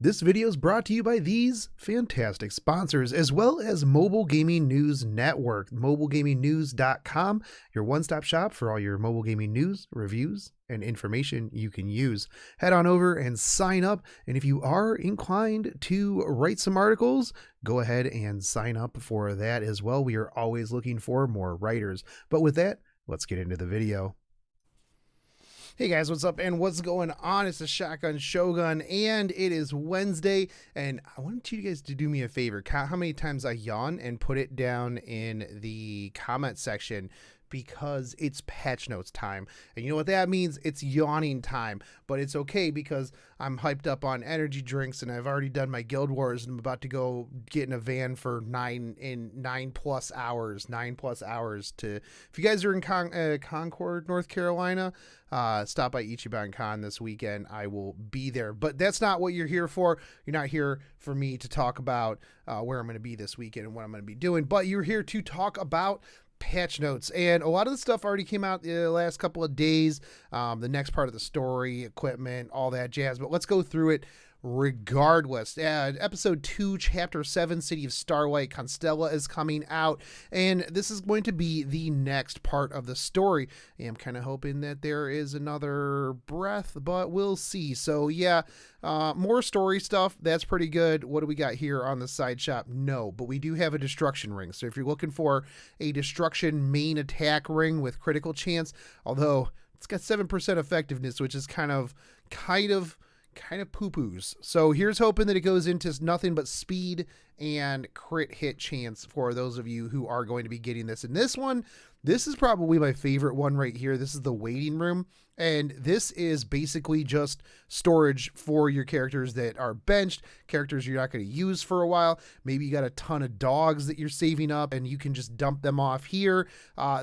This video is brought to you by these fantastic sponsors, as well as Mobile Gaming News Network, mobilegamingnews.com, your one-stop shop for all your mobile gaming news, reviews, and information you can use. Head on over and sign up, and if you are inclined to write some articles, go ahead and sign up for that as well. We are always looking for more writers. But with that, let's get into the video. Hey guys, what's up and what's going on? It's the Shotgun Shogun and it is Wednesday, and I wanted you guys to do me a favor. Count how many times I yawn and put it down in the comment section, because it's patch notes time. And you know what that means? It's yawning time, but it's okay because I'm hyped up on energy drinks and I've already done my Guild Wars and I'm about to go get in a van for 9 plus hours to, if you guys are in Concord, North Carolina, stop by Ichiban Con this weekend. I will be there, but that's not what you're here for. You're not here for me to talk about where I'm going to be this weekend and what I'm going to be doing, but you're here to talk about patch notes, and a lot of the stuff already came out the last couple of days. The next part of the story, equipment, all that jazz, but let's go through it regardless. Episode 2, Chapter 7, City of Starlight, Constella is coming out, and this is going to be the next part of the story. I'm kind of hoping that there is another breath, but we'll see. So yeah, more story stuff. That's pretty good. What do we got here on the side shop? No, but we do have a destruction ring. So if you're looking for a destruction main attack ring with critical chance, although it's got 7% effectiveness, which is kind of poo-poos. So here's hoping that it goes into nothing but speed and crit hit chance for those of you who are going to be getting this. And this is probably my favorite one right here. This is the waiting room. And this is basically just storage for your characters that are benched, characters you're not going to use for a while. Maybe you got a ton of dogs that you're saving up and you can just dump them off here.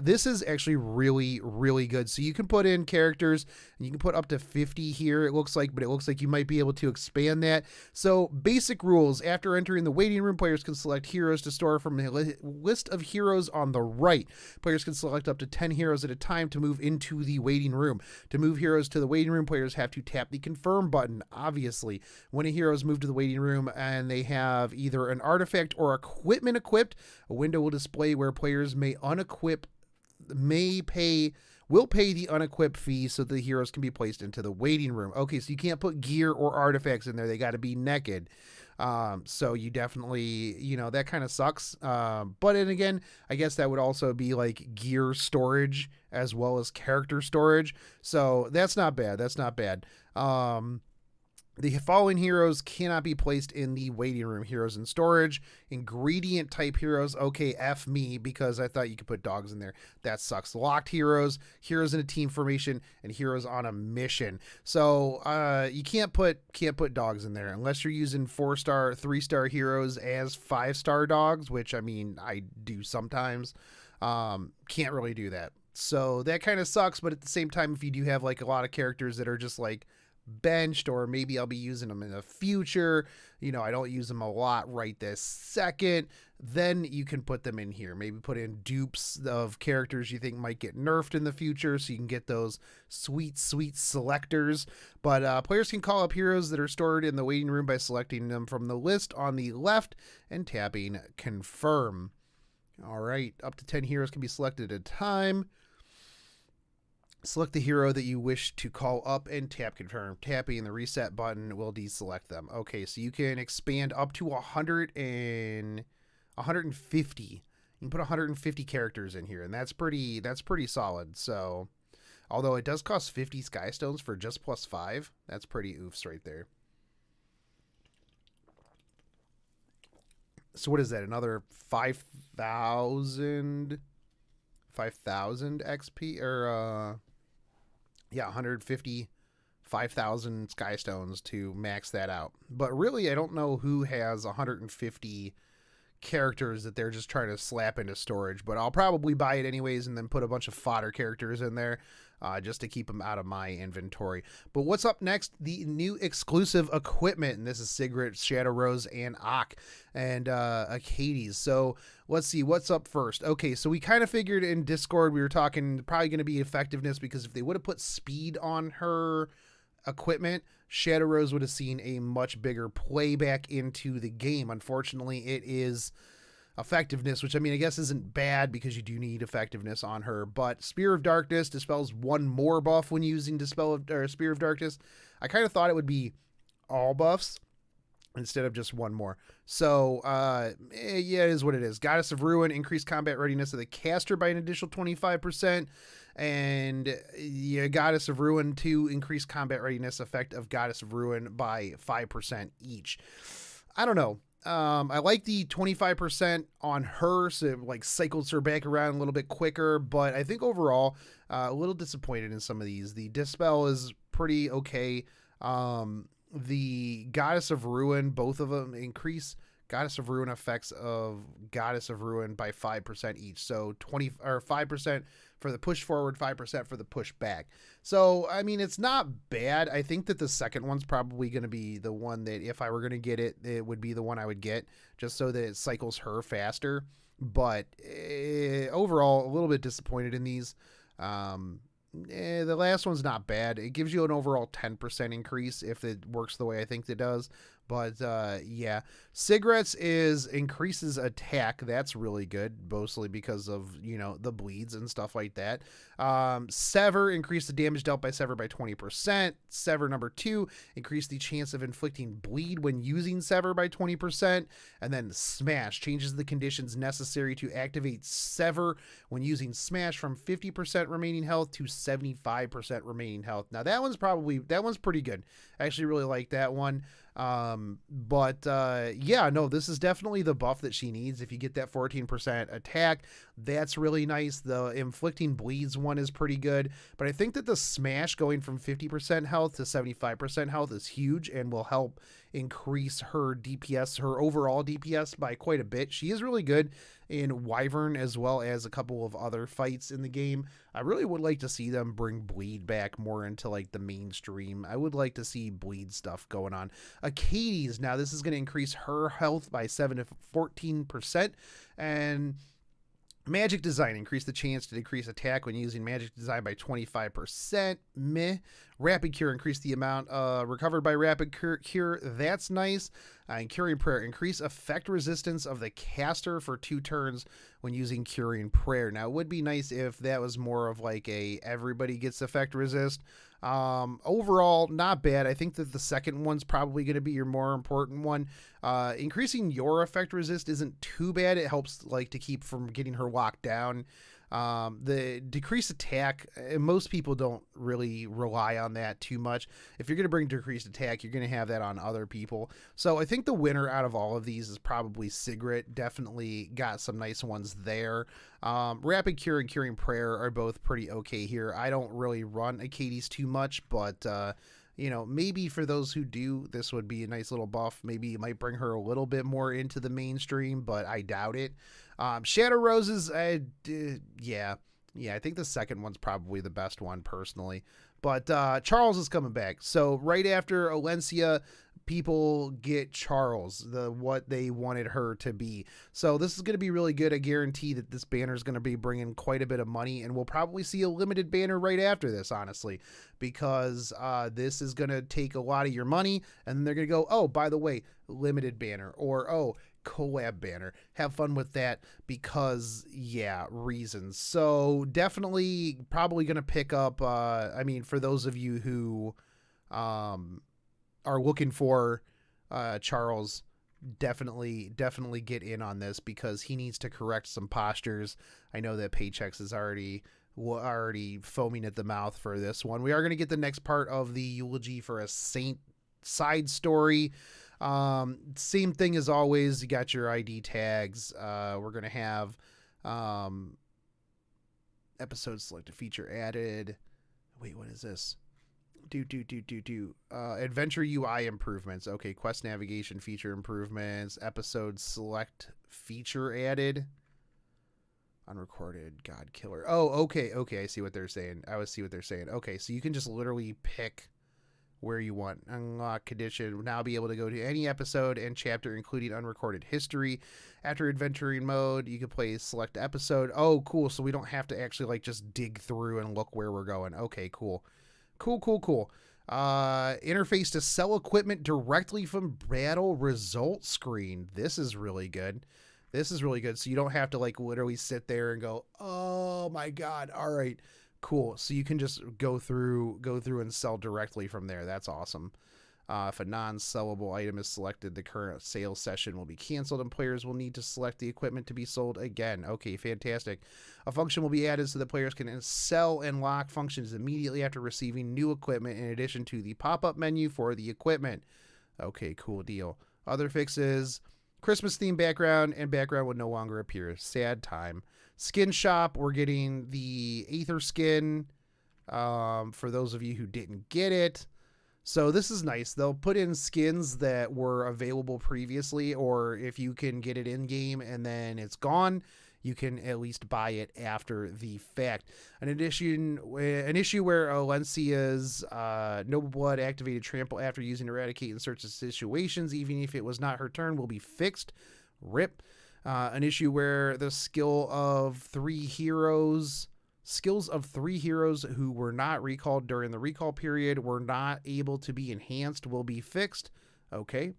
This is actually really, really good. So you can put in characters and you can put up to 50 here, it looks like, but it looks like you might be able to expand that. So basic rules: after entering the waiting room, players can select heroes to store from a list of heroes on the right. Players can select up to 10 heroes at a time to move into the waiting room. To move heroes to the waiting room, players have to tap the confirm button. Obviously, when a hero is moved to the waiting room and they have either an artifact or equipment equipped, a window will display where players will pay the unequipped fee so the heroes can be placed into the waiting room. Okay, so you can't put gear or artifacts in there. They got to be naked. So you definitely, that kind of sucks. But then again, I guess that would also be like gear storage as well as character storage. So that's not bad. The following heroes cannot be placed in the waiting room: heroes in storage, ingredient type heroes. Okay, F me, because I thought you could put dogs in there. That sucks. Locked heroes, heroes in a team formation, and heroes on a mission. So you can't put dogs in there unless you're using 4-star, 3-star heroes as 5-star dogs, which I mean I do sometimes. Can't really do that. So that kind of sucks, but at the same time, if you do have like a lot of characters that are just like benched, or maybe I'll be using them in the future, I don't use them a lot right this second, then you can put them in here. Maybe put in dupes of characters you think might get nerfed in the future, so you can get those sweet selectors. But players can call up heroes that are stored in the waiting room by selecting them from the list on the left and tapping confirm. All right, up to 10 heroes can be selected at a time. Select the hero that you wish to call up and tap confirm. Tapping the reset button will deselect them. Okay, so you can expand up to 150. You can put 150 characters in here, and that's pretty solid. So, although it does cost 50 sky stones for just +5, that's pretty oofs right there. So what is that? Another 5,000 XP, or 150, 5,000 sky stones to max that out. But really, I don't know who has 150 characters that they're just trying to slap into storage, but I'll probably buy it anyways and then put a bunch of fodder characters in there just to keep them out of my inventory. But what's up next? The new exclusive equipment, and this is Sigrid, Shadow Rose, and Ak, and Acades. So let's see what's up first. Okay, so we kind of figured in Discord we were talking probably going to be effectiveness, because if they would have put speed on her equipment, Shadow Rose would have seen a much bigger playback into the game. Unfortunately, it is effectiveness, which I mean, I guess isn't bad because you do need effectiveness on her, but Spear of Darkness dispels one more buff when using Spear of Darkness. I kind of thought it would be all buffs instead of just one more. So, yeah, it is what it is. Goddess of Ruin, increased combat readiness of the caster by an additional 25%. And yeah, Goddess of Ruin 2, increased combat readiness effect of Goddess of Ruin by 5% each. I don't know. I like the 25% on her, so it like cycles her back around a little bit quicker, but I think overall, a little disappointed in some of these. The Dispel is pretty okay. The Goddess of Ruin, both of them increase Goddess of Ruin effects of Goddess of Ruin by 5% each. So 5% for the push forward, 5% for the push back. So, I mean, it's not bad. I think that the second one's probably going to be the one that if I were going to get it, it would be the one I would get just so that it cycles her faster. But overall, a little bit disappointed in these. The last one's not bad. It gives you an overall 10% increase if it works the way I think it does. But yeah, Cigarettes increases attack. That's really good, mostly because of, you know, the bleeds and stuff like that. Sever, increase the damage dealt by Sever by 20%. Sever number 2, increase the chance of inflicting bleed when using Sever by 20%. And then Smash, changes the conditions necessary to activate Sever when using Smash from 50% remaining health to 75% remaining health. Now that one's pretty good. I actually really like that one. Yeah, no, this is definitely the buff that she needs. If you get that 14% attack, that's really nice. The inflicting bleeds one is pretty good, but I think that the Smash going from 50% health to 75% health is huge and will help increase her DPS, her overall DPS by quite a bit. She is really good in Wyvern as well as a couple of other fights in the game. I really would like to see them bring bleed back more into like the mainstream. I would like to see bleed stuff going on. Acades, now this is going to increase her health by 7 to 14%, and Magic Design, increase the chance to decrease attack when using Magic Design by 25%. Meh. Rapid Cure, increase the amount recovered by Rapid Cure. That's nice. And Curing Prayer, increase effect resistance of the caster for 2 turns when using Curing Prayer. Now, it would be nice if that was more of like a everybody gets effect resist. Overall, not bad. I think that the second one's probably going to be your more important one. Increasing your effect resist isn't too bad. It helps like to keep from getting her locked down. The decreased attack, most people don't really rely on that too much. If you're going to bring decreased attack, you're going to have that on other people. So I think the winner out of all of these is probably Sigrid. Definitely got some nice ones there. Rapid Cure and Curing Prayer are both pretty okay here. I don't really run Acades too much, but you know, maybe for those who do, this would be a nice little buff. Maybe it might bring her a little bit more into the mainstream, but I doubt it. Shadow Roses, yeah, I think the second one's probably the best one personally. But Charles is coming back. So right after Olencia, people get Charles, what they wanted her to be. So this is going to be really good. I guarantee that this banner is going to be bringing quite a bit of money, and we'll probably see a limited banner right after this, honestly, because this is going to take a lot of your money, and then they're going to go, oh, by the way, limited banner, or oh, collab banner. Have fun with that because, yeah, reasons. So definitely probably going to pick up, I mean, for those of you who are looking for Charles, definitely get in on this because he needs to correct some postures. I know that Paychex is already foaming at the mouth for this one. We are going to get the next part of the eulogy for a saint side story. Same thing as always. You got your ID tags. We're going to have episode selected feature added. Wait, what is this? Adventure UI improvements. Okay, quest navigation feature improvements. Episode select feature added. Unrecorded God Killer. Oh, okay. I see what they're saying. Okay, so you can just literally pick where you want. Unlock condition. Will now be able to go to any episode and chapter, including unrecorded history. After adventuring mode, you can play select episode. Oh, cool. So we don't have to actually like just dig through and look where we're going. Okay, cool. Interface to sell equipment directly from battle result screen. This is really good. This is really good. So you don't have to like literally sit there and go, oh my God. All right, cool. So you can just go through and sell directly from there. That's awesome. If a non-sellable item is selected, the current sales session will be canceled and players will need to select the equipment to be sold again. Okay, fantastic. A function will be added so that players can sell and lock functions immediately after receiving new equipment in addition to the pop-up menu for the equipment. Okay, cool deal. Other fixes: Christmas theme background and background would no longer appear. Sad time. Skin shop, we're getting the Aether skin for those of you who didn't get it. So this is nice. They'll put in skins that were available previously, or if you can get it in game and then it's gone, you can at least buy it after the fact. An issue where Alencia's Noble Blood activated Trample after using Eradicate in certain situations, even if it was not her turn, will be fixed. RIP. An issue where the skills of three heroes who were not recalled during the recall period were not able to be enhanced will be fixed. Okay.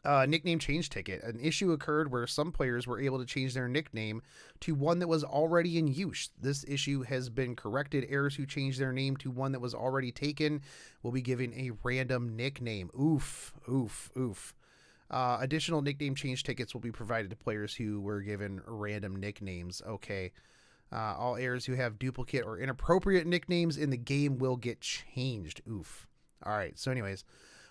Nickname change ticket. An issue occurred where some players were able to change their nickname to one that was already in use. This issue has been corrected. Heirs who change their name to one that was already taken will be given a random nickname. Oof, oof, oof. Additional nickname change tickets will be provided to players who were given random nicknames. Okay. All heirs who have duplicate or inappropriate nicknames in the game will get changed. Oof. All right. So anyways,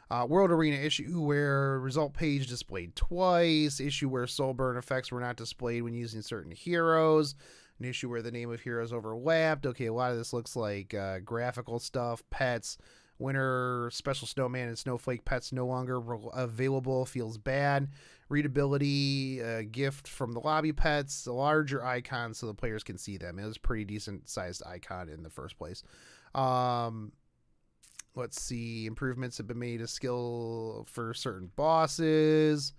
World Arena issue where result page displayed twice. Issue where soul burn effects were not displayed when using certain heroes. An issue where the name of heroes overlapped. Okay, a lot of this looks like graphical stuff. Pets. Winter special snowman and snowflake pets no longer available. Feels bad. Readability, gift from the lobby pets, a larger icon so the players can see them. It was a pretty decent sized icon in the first place. Let's see. Improvements have been made to skill for certain bosses.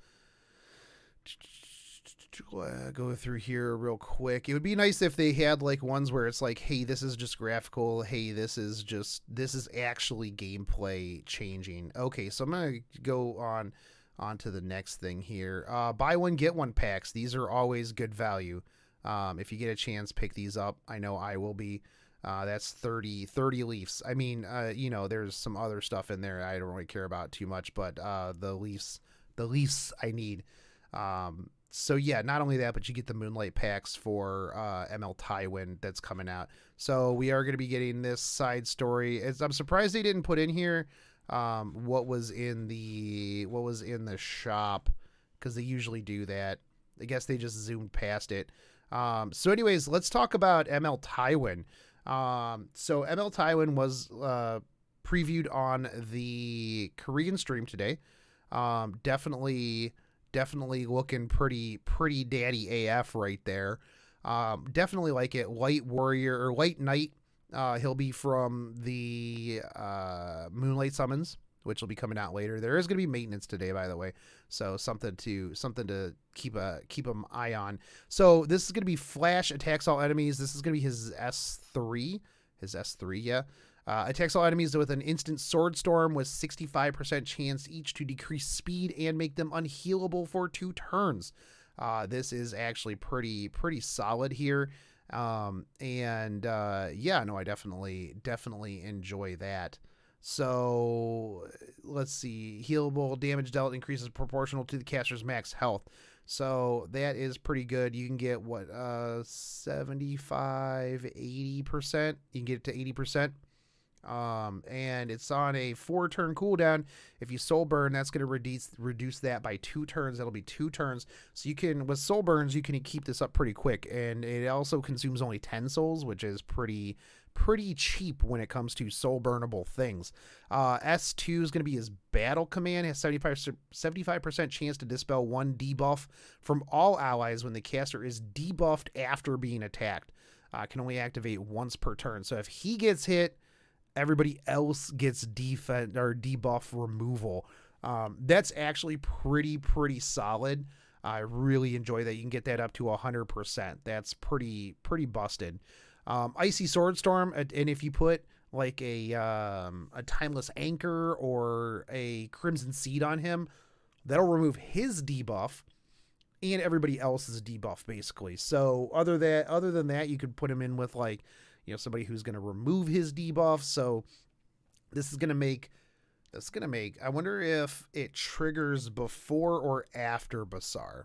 Go through here real quick. It would be nice if they had like ones where it's like, hey, this is just graphical. Hey, this is actually gameplay changing. Okay, so I'm going to go on to the next thing here. Buy one, get one packs. These are always good value. If you get a chance, pick these up. I know I will be. That's 30 leafs. I mean, there's some other stuff in there I don't really care about too much, but the leafs I need. So yeah, not only that, but you get the Moonlight packs for ML Tywin that's coming out. So we are going to be getting this side story. I'm surprised they didn't put in here what was in the shop, because they usually do that. I guess they just zoomed past it. So anyways, let's talk about ML Tywin. So ML Tywin was previewed on the Korean stream today. Definitely looking pretty daddy AF right there. Definitely like it. Light warrior or light knight. He'll be from the Moonlight summons, which will be coming out later. There is going to be maintenance today, by the way, so something to keep an eye on. So this is going to be Flash attacks all enemies. This is going to be his S3. Yeah. Attacks all enemies with an instant sword storm with 65% chance each to decrease speed and make them unhealable for 2 turns. This is actually pretty solid here. I definitely enjoy that. So let's see. Healable damage dealt increases proportional to the caster's max health. So that is pretty good. You can get 75, 80%. You can get it to 80%. And it's on a 4-turn cooldown. If you soul burn, that's going to reduce that by 2 turns. That'll be 2 turns. So you can, with soul burns, you can keep this up pretty quick. And it also consumes only 10 souls, which is pretty cheap when it comes to soul burnable things. S2 is going to be his battle command. It has 75% chance to dispel 1 debuff from all allies when the caster is debuffed after being attacked. Can only activate once per turn. So if he gets hit, everybody else gets debuff removal. That's actually pretty solid. I really enjoy that. You can get that up to 100%. That's pretty busted. Icy Sword Storm, and if you put a timeless anchor or a crimson seed on him, that'll remove his debuff and everybody else's debuff basically. So other than that, you could put him in with like, you know, somebody who's going to remove his debuff. So this is going to make I wonder if it triggers before or after Basar.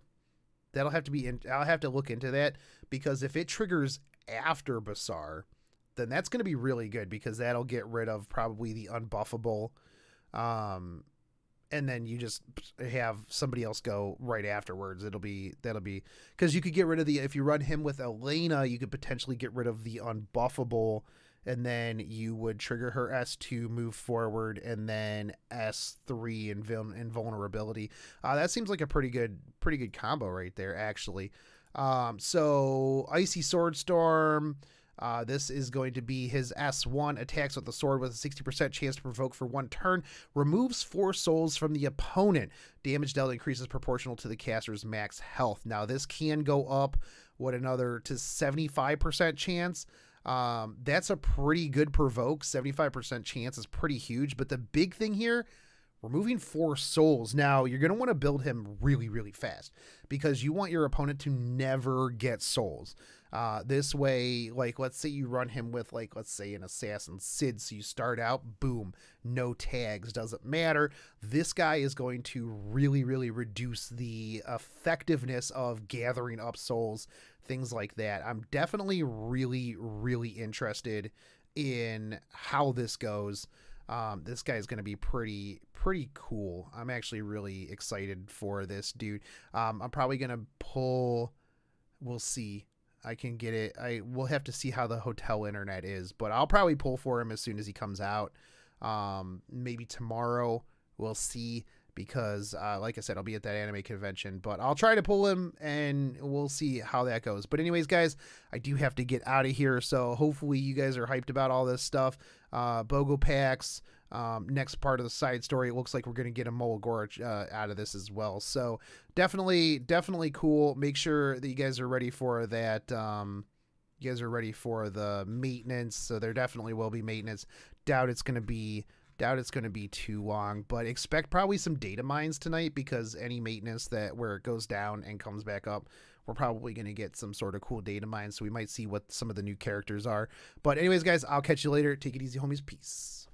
That'll have to be I'll have to look into that, because if it triggers after Basar, then that's going to be really good, because that'll get rid of probably the unbuffable. And then you just have somebody else go right afterwards. That'll be because you could get rid of if you run him with Elena, you could potentially get rid of the unbuffable, and then you would trigger her S2, move forward, and then S3 and vulnerability. That seems like a pretty good combo right there, actually. So Icy Sword Storm. This is going to be his S1, attacks with the sword with a 60% chance to provoke for 1 turn, removes 4 souls from the opponent. Damage dealt increases proportional to the caster's max health. Now this can go up, to 75% chance. That's a pretty good provoke. 75% chance is pretty huge, but the big thing here, removing 4 souls. Now, you're going to want to build him really, really fast, because you want your opponent to never get souls. This way, like, let's say you run him with, like, let's say an Assassin Sid. So you start out, boom, no tags, doesn't matter. This guy is going to really, really reduce the effectiveness of gathering up souls, things like that. I'm definitely really, really interested in how this goes. This guy is going to be pretty cool. I'm actually really excited for this dude. I'm probably going to pull, we'll see. I can get it. We'll have to see how the hotel internet is, but I'll probably pull for him as soon as he comes out. Maybe tomorrow, we'll see, because like I said, I'll be at that anime convention, but I'll try to pull him and we'll see how that goes. But anyways, guys, I do have to get out of here. So hopefully you guys are hyped about all this stuff. BOGO packs, next part of the side story. It looks like we're going to get a Molagora out of this as well. So definitely cool. Make sure that you guys are ready for that. You guys are ready for the maintenance. So there definitely will be maintenance. Doubt it's going to be too long, but expect probably some data mines tonight, because any maintenance where it goes down and comes back up, we're probably going to get some sort of cool data mines. So we might see what some of the new characters are. But anyways, guys, I'll catch you later. Take it easy, homies. Peace.